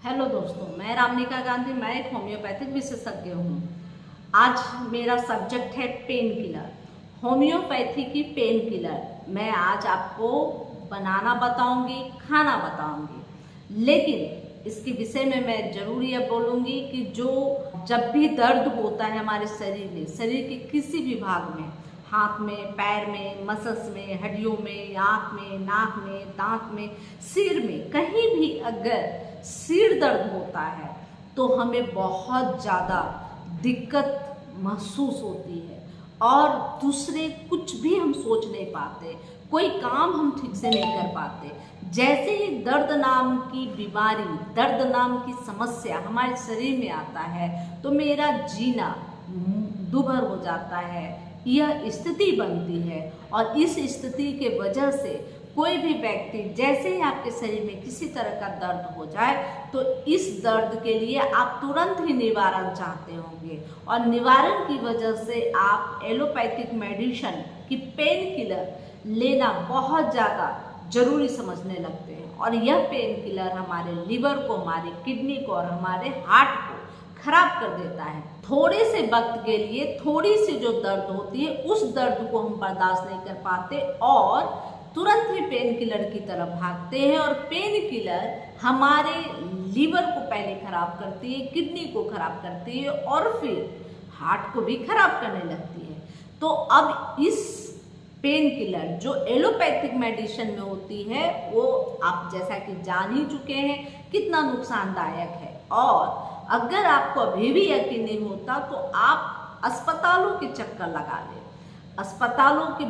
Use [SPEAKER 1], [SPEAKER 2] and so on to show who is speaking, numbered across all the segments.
[SPEAKER 1] Hello दोस्तों, मैं रामनिका गांधी। मैं एक होम्योपैथिक विशेषज्ञ हूँ। आज मेरा सब्जेक्ट है पेन किलर, होम्योपैथी की पेन किलर। मैं आज आपको बनाना बताऊंगी, खाना बताऊंगी, लेकिन इसके विषय में मैं जरूर यह बोलूँगी कि जब भी दर्द होता है हमारे शरीर में, शरीर के किसी भी भाग में, हाथ में, पैर में, मसल्स में, हड्डियों में, आँख में, नाक में, दांत में, सिर में, कहीं भी अगर सिर दर्द होता है तो हमें बहुत ज़्यादा दिक्कत महसूस होती है और दूसरे कुछ भी हम सोच नहीं पाते, कोई काम हम ठीक से नहीं कर पाते। जैसे ही दर्द नाम की बीमारी, दर्द नाम की समस्या हमारे शरीर में आता है तो मेरा जीना दुभर हो जाता है, यह स्थिति बनती है। और इस स्थिति के वजह से कोई भी व्यक्ति, जैसे ही आपके शरीर में किसी तरह का दर्द हो जाए तो इस दर्द के लिए आप तुरंत ही निवारण चाहते होंगे और निवारण की वजह से आप एलोपैथिक मेडिसिन की पेन किलर लेना बहुत ज़्यादा जरूरी समझने लगते हैं। और यह पेन किलर हमारे लिवर को, हमारे किडनी को और हमारे हार्ट को खराब कर देता है। थोड़े से वक्त के लिए थोड़ी सी जो दर्द होती है उस दर्द को हम बर्दाश्त नहीं कर पाते और तुरंत ही पेन किलर की तरफ भागते हैं। और पेन किलर हमारे लीवर को पहले खराब करती है, किडनी को खराब करती है और फिर हार्ट को भी खराब करने लगती है। तो अब इस पेन किलर जो एलोपैथिक मेडिसिन में होती है वो आप जैसा कि जान ही चुके हैं कितना नुकसानदायक है। और अगर आपको अभी भी यकीन नहीं होता तो आप अस्पतालों के चक्कर लगा लें, अस्पतालों के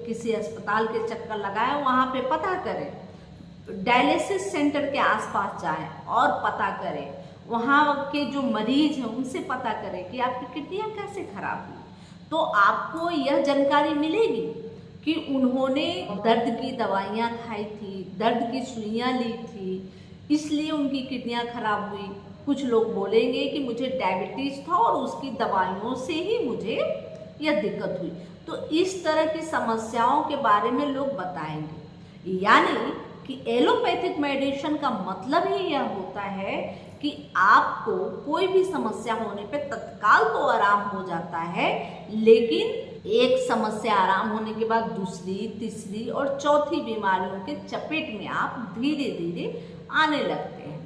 [SPEAKER 1] किसी अस्पताल के चक्कर लगाएं, वहाँ पे पता करें, डायलिसिस सेंटर के आसपास जाएं और पता करें, वहाँ के जो मरीज हैं उनसे पता करें कि आपकी किडनियाँ कैसे खराब हुई। तो आपको यह जानकारी मिलेगी कि उन्होंने दर्द की दवाइयाँ खाई थी, दर्द की सुइयाँ ली थी, इसलिए उनकी किडनियाँ खराब हुई। कुछ लोग बोलेंगे कि मुझे डायबिटीज़ था और उसकी दवाइयों से ही मुझे यह दिक्कत हुई। तो इस तरह की समस्याओं के बारे में लोग बताएंगे। यानी कि एलोपैथिक मेडिसिन का मतलब ही यह होता है कि आपको कोई भी समस्या होने पे तत्काल तो आराम हो जाता है, लेकिन एक समस्या आराम होने के बाद दूसरी, तीसरी और चौथी बीमारियों के चपेट में आप धीरे धीरे आने लगते हैं।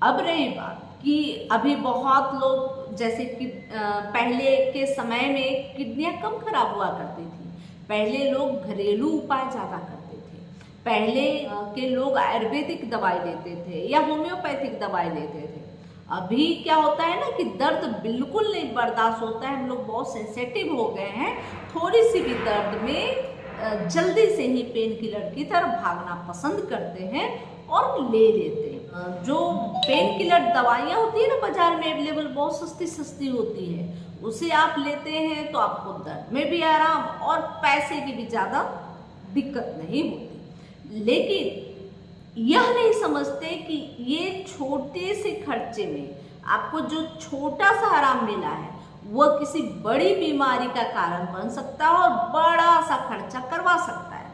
[SPEAKER 1] अब रही बात कि अभी बहुत लोग, जैसे कि पहले के समय में किडनियाँ कम खराब हुआ करती थी, पहले लोग घरेलू उपाय ज़्यादा करते थे, पहले के लोग आयुर्वेदिक दवाई लेते थे या होम्योपैथिक दवाई लेते थे। अभी क्या होता है ना कि दर्द बिल्कुल नहीं बर्दाश्त होता है, हम लोग बहुत सेंसिटिव हो गए हैं, थोड़ी सी भी दर्द में जल्दी से ही पेन किलर की तरफ भागना पसंद करते हैं और ले लेते हैं। जो पेन किलर दवाइयाँ होती है ना बाजार में अवेलेबल, बहुत सस्ती सस्ती होती है, उसे आप लेते हैं तो आपको दर्द में भी आराम और पैसे की भी ज़्यादा दिक्कत नहीं होती। लेकिन यह नहीं समझते कि ये छोटे से खर्चे में आपको जो छोटा सा आराम मिला है वह किसी बड़ी बीमारी का कारण बन सकता है और बड़ा सा खर्चा करवा सकता है।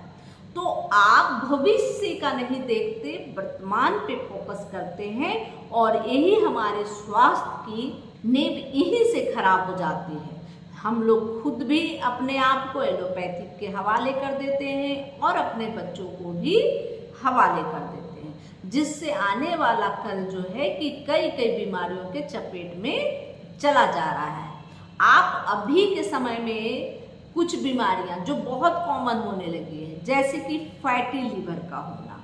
[SPEAKER 1] तो आप भविष्य का नहीं देखते, वर्तमान पे फोकस करते हैं और यही हमारे स्वास्थ्य की नींव यहीं से खराब हो जाती है। हम लोग खुद भी अपने आप को एलोपैथिक के हवाले कर देते हैं और अपने बच्चों को भी हवाले कर देते हैं, जिससे आने वाला कल जो है कि कई कई बीमारियों के चपेट में चला जा रहा है। आप अभी के समय में कुछ बीमारियां जो बहुत कॉमन होने लगी है, जैसे कि फैटी लीवर का होना,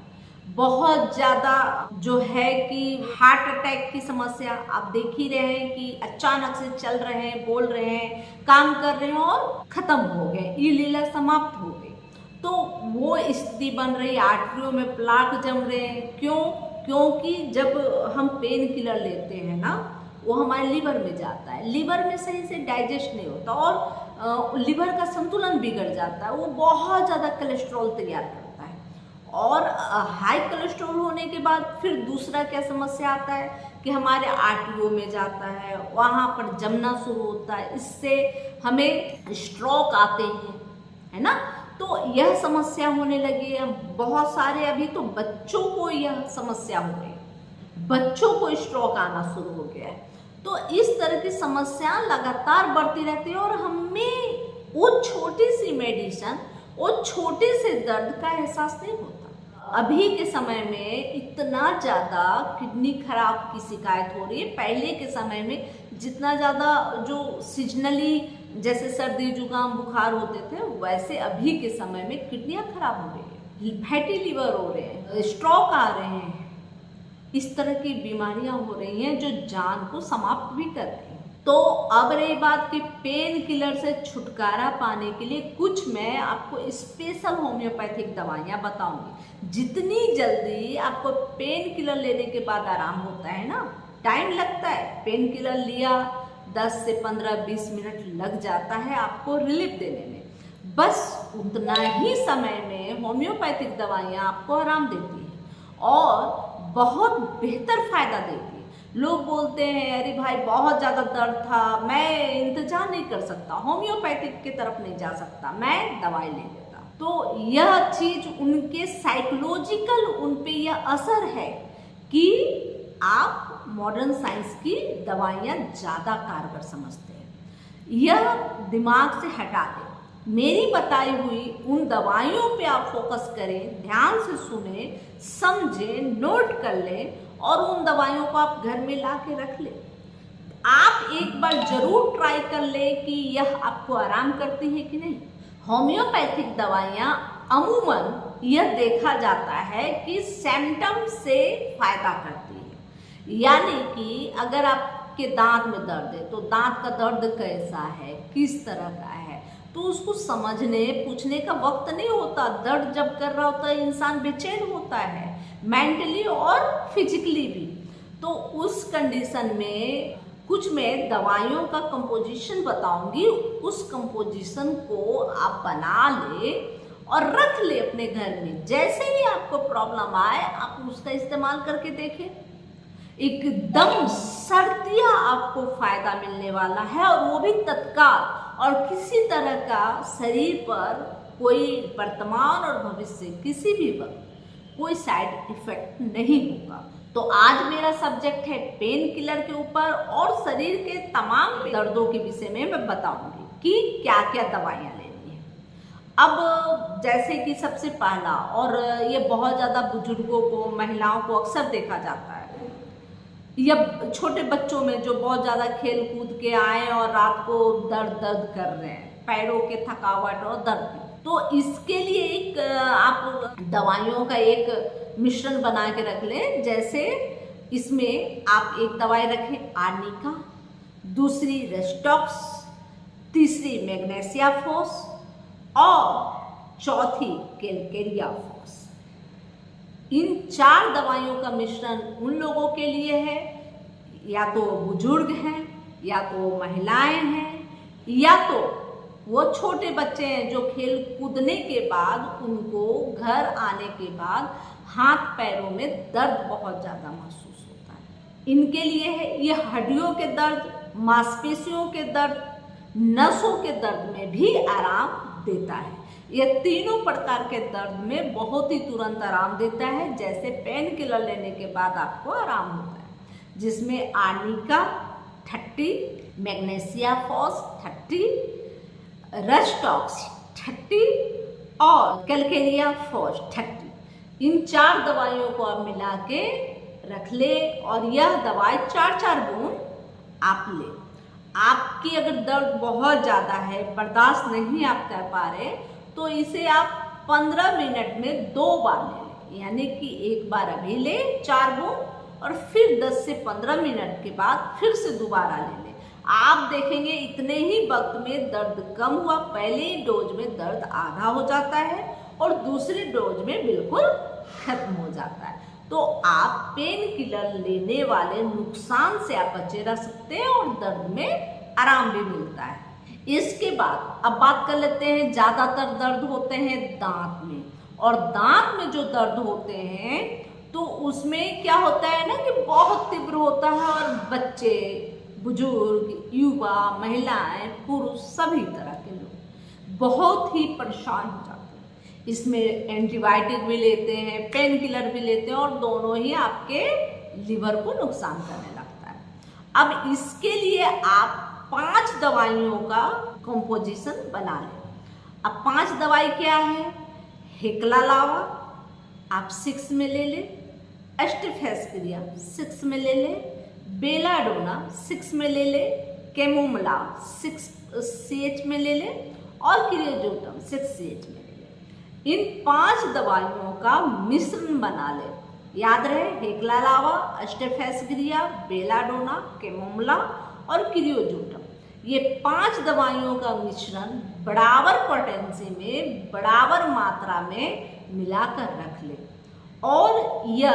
[SPEAKER 1] बहुत ज़्यादा जो है कि हार्ट अटैक की समस्या आप देख ही रहे हैं कि अचानक से चल रहे हैं, बोल रहे हैं, काम कर रहे हैं और ख़त्म हो गए, ये लीला समाप्त हो गई। तो वो स्थिति बन रही, आर्टरियों में प्लाक जम रहे हैं। क्योंकि जब हम पेन किलर लेते हैं ना, वो हमारे लीवर में जाता है, लीवर में सही से डाइजेस्ट नहीं होता और लीवर का संतुलन बिगड़ जाता है, वो बहुत ज़्यादा कोलेस्ट्रॉल तैयार करता है। और हाई कोलेस्ट्रॉल होने के बाद फिर दूसरा क्या समस्या आता है कि हमारे आर्टरियों में जाता है, वहाँ पर जमना शुरू होता है, इससे हमें स्ट्रोक आते हैं, है ना। तो यह समस्या होने लगी है बहुत सारे, अभी तो बच्चों को यह समस्या हो गई। बच्चों को स्ट्रोक आना शुरू हो गया है। तो इस तरह की समस्या लगातार बढ़ती रहती है और हमें वो छोटी सी मेडिसिन, वो छोटे से दर्द का एहसास नहीं होता। अभी के समय में इतना ज़्यादा किडनी खराब की शिकायत हो रही है। पहले के समय में जितना ज़्यादा जो सीजनली जैसे सर्दी जुकाम बुखार होते थे, वैसे अभी के समय में किडनियाँ खराब हो रही है, फैटी लिवर हो रहे हैं, स्ट्रोक आ रहे हैं, इस तरह की बीमारियां हो रही हैं जो जान को समाप्त भी कर रही हैं। तो अब रही बात कि पेन किलर से छुटकारा पाने के लिए कुछ मैं आपको स्पेशल होम्योपैथिक दवाइयां बताऊंगी। जितनी जल्दी आपको पेन किलर लेने के बाद आराम होता है ना, टाइम लगता है, पेन किलर लिया 10 से 15-20 मिनट लग जाता है आपको रिलीफ देने में, बस उतना ही समय में होम्योपैथिक दवाइयाँ आपको आराम देती हैं और बहुत बेहतर फायदा देती है। लोग बोलते हैं अरे भाई बहुत ज़्यादा दर्द था, मैं इंतजार नहीं कर सकता, होम्योपैथिक की तरफ नहीं जा सकता, मैं दवाई ले लेता। तो यह चीज़ उनके साइकोलॉजिकल उन पे यह असर है कि आप मॉडर्न साइंस की दवाइयाँ ज़्यादा कारगर समझते हैं। यह दिमाग से हटा दें। मेरी बताई हुई उन दवाइयों पे आप फोकस करें, ध्यान से सुने, समझें, नोट कर लें और उन दवाइयों को आप घर में ला के रख लें। आप एक बार जरूर ट्राई कर लें कि यह आपको आराम करती है कि नहीं। होम्योपैथिक दवाइयाँ अमूमन यह देखा जाता है कि सिम्टम से फायदा करती है, यानी कि अगर आपके दांत में दर्द है तो दांत का दर्द कैसा है, किस तरह का है, तो उसको समझने पूछने का वक्त नहीं होता। दर्द जब कर रहा होता है इंसान बेचैन होता है, मेंटली और फिजिकली भी। तो उस कंडीशन में कुछ मैं दवाइयों का कंपोजिशन बताऊंगी, उस कंपोजिशन को आप बना ले और रख ले अपने घर में। जैसे ही आपको प्रॉब्लम आए आप उसका इस्तेमाल करके देखें, एकदम सर्दियाँ आपको फायदा मिलने वाला है और वो भी तत्काल, और किसी तरह का शरीर पर कोई वर्तमान और भविष्य किसी भी वक्त कोई साइड इफेक्ट नहीं होगा। तो आज मेरा सब्जेक्ट है पेन किलर के ऊपर और शरीर के तमाम दर्दों के विषय में मैं बताऊंगी कि क्या क्या दवाइयाँ लेनी है। अब जैसे कि सबसे पहला, और ये बहुत ज़्यादा बुजुर्गों को, महिलाओं को अक्सर देखा जाता है, या छोटे बच्चों में जो बहुत ज़्यादा खेल कूद के आए और रात को दर्द कर रहे हैं, पैरों के थकावट और दर्द, तो इसके लिए एक आप दवाइयों का एक मिश्रण बना के रख लें। जैसे इसमें आप एक दवाई रखें आर्निका, दूसरी रेस्टॉक्स, तीसरी मैग्नेशिया फोस और चौथी कैलकेरिया फोस। इन 4 दवाइयों का मिश्रण उन लोगों के लिए है, या तो बुजुर्ग हैं, या तो महिलाएं हैं, या तो वो छोटे बच्चे हैं जो खेल कूदने के बाद उनको घर आने के बाद हाथ पैरों में दर्द बहुत ज़्यादा महसूस होता है, इनके लिए है। ये हड्डियों के दर्द, मांसपेशियों के दर्द, नसों के दर्द में भी आराम देता है। यह तीनों प्रकार के दर्द में बहुत ही तुरंत आराम देता है, जैसे पेन किलर लेने के बाद आपको आराम होता है, जिसमें आर्निका 30, मैग्नेशिया फोस 30, रेस्टॉक्स 30 और कैलकेरिया फोस 30। इन 4 दवाइयों को आप मिला के रख ले और यह दवाई 4-4 बूंद आप ले। आपकी अगर दर्द बहुत ज़्यादा है, बर्दाश्त नहीं आप कर पा रहे, तो इसे आप 15 मिनट में 2 बार ले लें, यानी कि एक बार अभी ले 4 बूंद और फिर 10 से 15 मिनट के बाद फिर से दोबारा ले लें। आप देखेंगे इतने ही वक्त में दर्द कम हुआ। पहले ही डोज में दर्द आधा हो जाता है और दूसरे डोज में बिल्कुल खत्म हो जाता है। तो आप पेन किलर लेने वाले नुकसान से आप बचे रह सकते हैं और दर्द में आराम भी मिलता है। इसके बाद अब बात कर लेते हैं, ज़्यादातर दर्द होते हैं दांत में, और दांत में जो दर्द होते हैं तो उसमें क्या होता है ना कि बहुत तीव्र होता है और बच्चे, बुजुर्ग, युवा, महिलाएं, पुरुष सभी तरह के लोग बहुत ही परेशान हो जाते हैं। इसमें एंटीबायोटिक भी लेते हैं, पेन किलर भी लेते हैं और दोनों ही आपके लिवर को नुकसान करने लगता है। अब इसके लिए आप 5 दवाइयों का कंपोजिशन बना लें। अब 5 दवाई क्या है? हेक्ला लावा आप 6 में ले लें, एस्टिफेस्क्रिया 6 में ले लें, बेलाडोना 6 में ले लें, कैमोमिला 6 CH में ले लें और क्रियोजोटम 6 CH में ले लें। इन 5 दवाइयों का मिश्रण बना लें। याद रहे, हेक्ला लावा, एस्टिफेस्क्रिया, बेलाडोना, कैमोमिला और क्रियोजोटम, ये 5 दवाइयों का मिश्रण बराबर पोटेंसी में, बराबर मात्रा में मिलाकर रख ले। और यह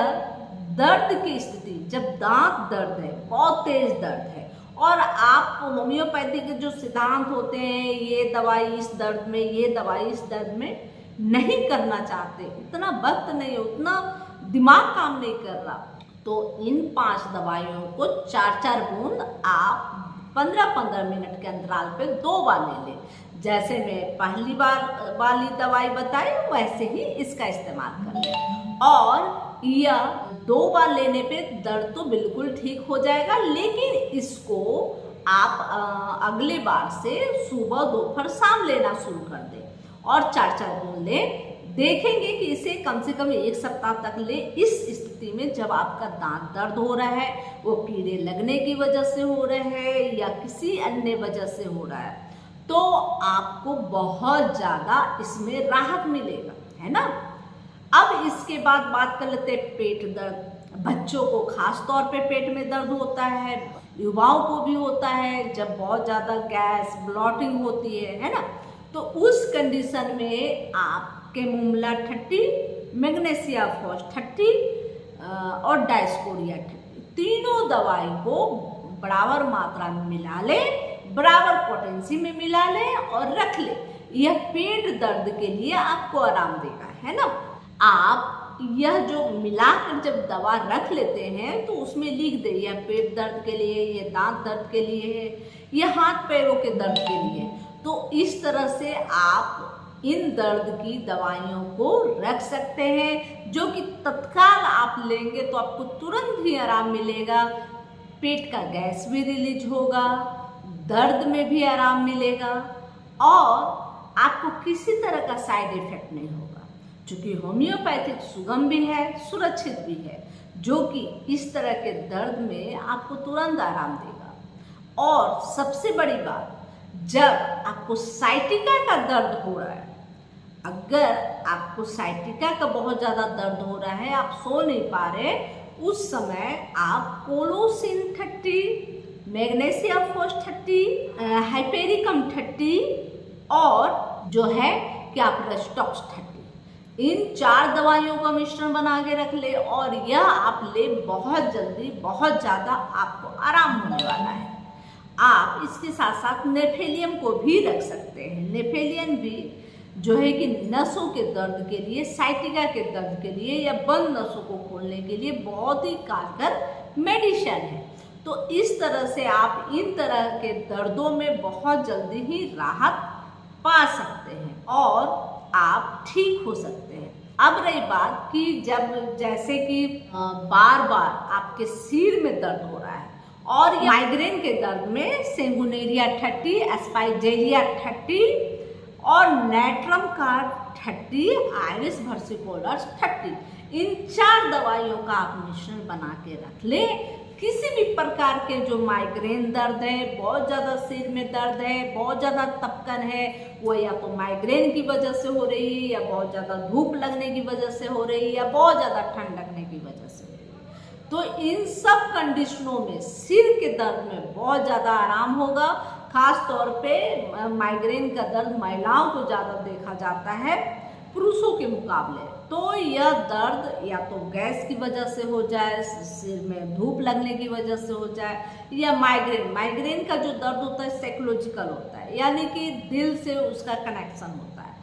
[SPEAKER 1] दर्द की स्थिति, जब दांत दर्द है, बहुत तेज दर्द है और आप होम्योपैथी के जो सिद्धांत होते हैं, ये दवाई इस दर्द में, ये दवाई इस दर्द में नहीं करना चाहते, उतना वक्त नहीं, उतना दिमाग काम नहीं कर रहा, तो इन 5 दवाइयों को 4-4 बूंद आप 15-15 मिनट के अंतराल पे 2 बार ले लें। जैसे मैं पहली बार वाली दवाई बताई वैसे ही इसका इस्तेमाल कर लें। और यह 2 बार लेने पे दर्द तो बिल्कुल ठीक हो जाएगा, लेकिन इसको आप अगले बार से सुबह, दोपहर, शाम लेना शुरू कर दें और 4-4 बूंद लें। देखेंगे कि इसे कम से कम 1 सप्ताह तक ले। इस स्थिति में जब आपका दांत दर्द हो रहा है, वो कीड़े लगने की वजह से हो रहे हैं या किसी अन्य वजह से हो रहा है, तो आपको बहुत ज़्यादा इसमें राहत मिलेगा, है ना। अब इसके बाद बात कर लेते हैं पेट दर्द। बच्चों को खास तौर पे पेट में दर्द होता है, युवाओं को भी होता है जब बहुत ज़्यादा गैस ब्लॉटिंग होती है ना। तो उस कंडीशन में आप कैमोमिला 30, मैग्नीशिया फॉस 30 और डायस्कोरिया 30, तीनों दवाई को बराबर मात्रा में मिला लें, बराबर पोटेंसी में मिला लें और रख लें। यह पेट दर्द के लिए आपको आराम देगा, है ना। आप यह जो मिलाकर जब दवा रख लेते हैं तो उसमें लिख दे, यह पेट दर्द के लिए, ये दांत दर्द के लिए है, यह हाथ पैरों के दर्द के लिए। तो इस तरह से आप इन दर्द की दवाइयों को रख सकते हैं, जो कि तत्काल आप लेंगे तो आपको तुरंत ही आराम मिलेगा, पेट का गैस भी रिलीज होगा, दर्द में भी आराम मिलेगा और आपको किसी तरह का साइड इफेक्ट नहीं होगा। क्योंकि होम्योपैथिक सुगम भी है, सुरक्षित भी है, जो कि इस तरह के दर्द में आपको तुरंत आराम देगा। और सबसे बड़ी बात, जब आपको साइटिका का दर्द हो रहा है, अगर आपको साइटिका का बहुत ज़्यादा दर्द हो रहा है, आप सो नहीं पा रहे, उस समय आप कोलोसिन 30, मैग्नीशिया फॉस 30, हाइपेरिकम 30 और जो है क्या रेस्टॉक्स 30, इन 4 दवाइयों का मिश्रण बना के रख ले और यह आप ले, बहुत जल्दी, बहुत ज़्यादा आपको आराम होने वाला है। आप इसके साथ साथ नेफेलियम को भी रख सकते हैं। नेफेलियम भी जो है कि नसों के दर्द के लिए, साइटिका के दर्द के लिए या बंद नसों को खोलने के लिए बहुत ही कारगर मेडिसिन है। तो इस तरह से आप इन तरह के दर्दों में बहुत जल्दी ही राहत पा सकते हैं और आप ठीक हो सकते हैं। अब रही बात कि जब जैसे कि बार बार आपके सिर में दर्द हो रहा है और माइग्रेन के दर्द में सेंगुनेरिया 30, एस्पाइजेरिया 30 और नेट्रम कार्ड 30, आइरिस versicolors 30, इन 4 दवाइयों का आप मिश्रण बना के रख लें। किसी भी प्रकार के जो माइग्रेन दर्द है, बहुत ज़्यादा सिर में दर्द है, बहुत ज़्यादा तपकन है, वो या तो माइग्रेन की वजह से हो रही है या बहुत ज़्यादा धूप लगने की वजह से हो रही है या बहुत ज़्यादा ठंड लगने की वजह से हो रही है, तो इन सब कंडीशनों में सिर के दर्द में बहुत ज़्यादा आराम होगा। खास तौर पे माइग्रेन का दर्द महिलाओं को ज़्यादा देखा जाता है पुरुषों के मुकाबले। तो यह दर्द या तो गैस की वजह से हो जाए, सिर में धूप लगने की वजह से हो जाए, या माइग्रेन का जो दर्द होता है साइकोलॉजिकल होता है, यानी कि दिल से उसका कनेक्शन होता है।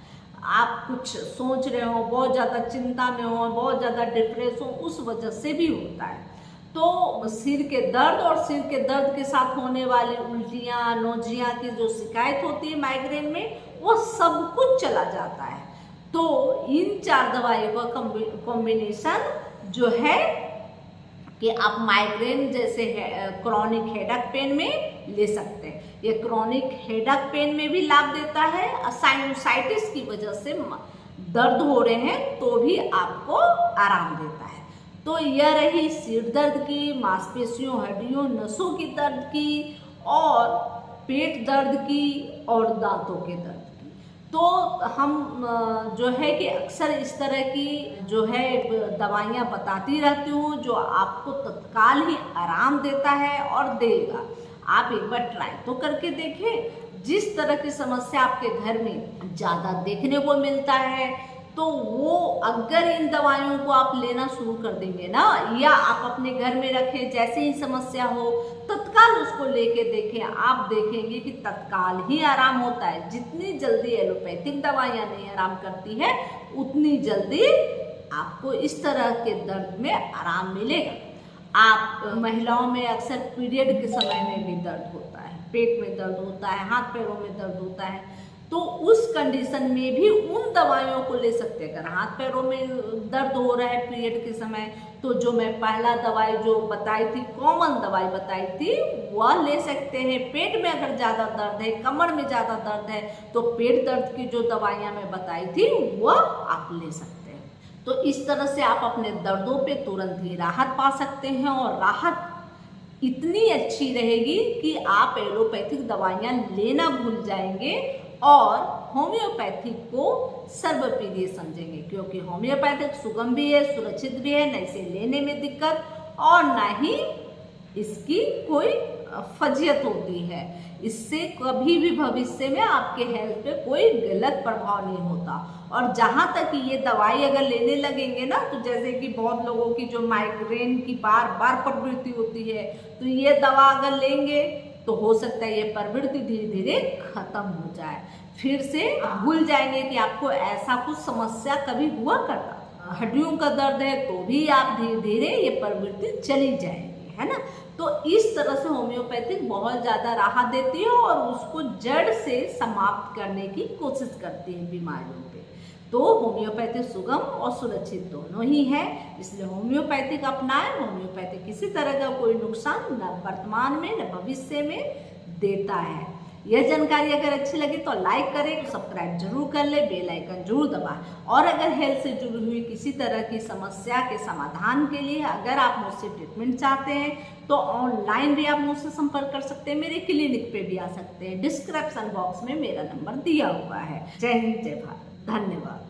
[SPEAKER 1] आप कुछ सोच रहे हो, बहुत ज़्यादा चिंता में हो, बहुत ज़्यादा डिप्रेस हो, उस वजह से भी होता है। तो सिर के दर्द और सिर के दर्द के साथ होने वाली उल्टियाँ, नोजियाँ की जो शिकायत होती है माइग्रेन में, वो सब कुछ चला जाता है। तो इन 4 दवाइयों का कॉम्बिनेशन जो है कि आप माइग्रेन जैसे क्रॉनिक हेडेक पेन में ले सकते हैं। ये क्रॉनिक हेडेक पेन में भी लाभ देता है। साइनसाइटिस की वजह से दर्द हो रहे हैं तो भी आपको आराम देता है। तो यह रही सिर दर्द की, मांसपेशियों, हड्डियों, नसों की दर्द की, और पेट दर्द की, और दांतों के दर्द की। तो हम जो है कि अक्सर इस तरह की जो है दवाइयाँ बताती रहती हूँ जो आपको तत्काल ही आराम देता है और देगा। आप एक बार ट्राई तो करके देखें। जिस तरह की समस्या आपके घर में ज़्यादा देखने को मिलता है, तो वो अगर इन दवाइयों को आप लेना शुरू कर देंगे ना, या आप अपने घर में रखें, जैसे ही समस्या हो तत्काल उसको लेके देखें, आप देखेंगे कि तत्काल ही आराम होता है। जितनी जल्दी एलोपैथिक दवाइयाँ नहीं आराम करती है, उतनी जल्दी आपको इस तरह के दर्द में आराम मिलेगा। आप महिलाओं में अक्सर पीरियड के समय में भी दर्द होता है, पेट में दर्द होता है, हाथ पैरों में दर्द होता है, तो उस कंडीशन में भी उन दवाइयों को ले सकते हैं। अगर हाथ पैरों में दर्द हो रहा है पीरियड के समय, तो जो मैं पहला दवाई जो बताई थी, कॉमन दवाई बताई थी, वह ले सकते हैं। पेट में अगर ज़्यादा दर्द है, कमर में ज़्यादा दर्द है, तो पेट दर्द की जो दवाइयाँ मैं बताई थी वह आप ले सकते हैं। तो इस तरह से आप अपने दर्दों पे तुरंत ही राहत पा सकते हैं, और राहत इतनी अच्छी रहेगी कि आप एलोपैथिक दवाइयाँ लेना भूल जाएंगे और होम्योपैथिक को सर्वप्रिय समझेंगे। क्योंकि होम्योपैथिक सुगम भी है, सुरक्षित भी है, न इसे लेने में दिक्कत और न ही इसकी कोई फजियत होती है। इससे कभी भी भविष्य में आपके हेल्थ पे कोई गलत प्रभाव नहीं होता। और जहाँ तक ये दवाई अगर लेने लगेंगे ना, तो जैसे कि बहुत लोगों की जो माइग्रेन की बार बार प्रवृत्ति होती है, तो ये दवा अगर लेंगे तो हो सकता है ये प्रवृत्ति धीरे धीरे खत्म हो जाए, फिर से भूल जाएंगे कि आपको ऐसा कुछ समस्या कभी हुआ करता। हड्डियों का दर्द है तो भी आप धीरे धीरे ये प्रवृत्ति चली जाएगी, है ना। तो इस तरह से होम्योपैथिक बहुत ज़्यादा राहत देती है और उसको जड़ से समाप्त करने की कोशिश करती है बीमारियों पे। तो होम्योपैथिक सुगम और सुरक्षित दोनों ही है, इसलिए होम्योपैथिक अपनाएं। होम्योपैथिक किसी तरह का कोई नुकसान न वर्तमान में न भविष्य में देता है। यह जानकारी अगर अच्छी लगी तो लाइक करें, सब्सक्राइब जरूर कर ले, बेल आइकन जरूर दबाएं। और अगर हेल्थ से जुड़ी हुई किसी तरह की समस्या के समाधान के लिए अगर आप मुझसे ट्रीटमेंट चाहते हैं, तो ऑनलाइन भी आप मुझसे संपर्क कर सकते हैं, मेरे क्लिनिक पे भी आ सकते हैं। डिस्क्रिप्शन बॉक्स में मेरा नंबर दिया हुआ है। जय हिंद, जय भारत, धन्यवाद।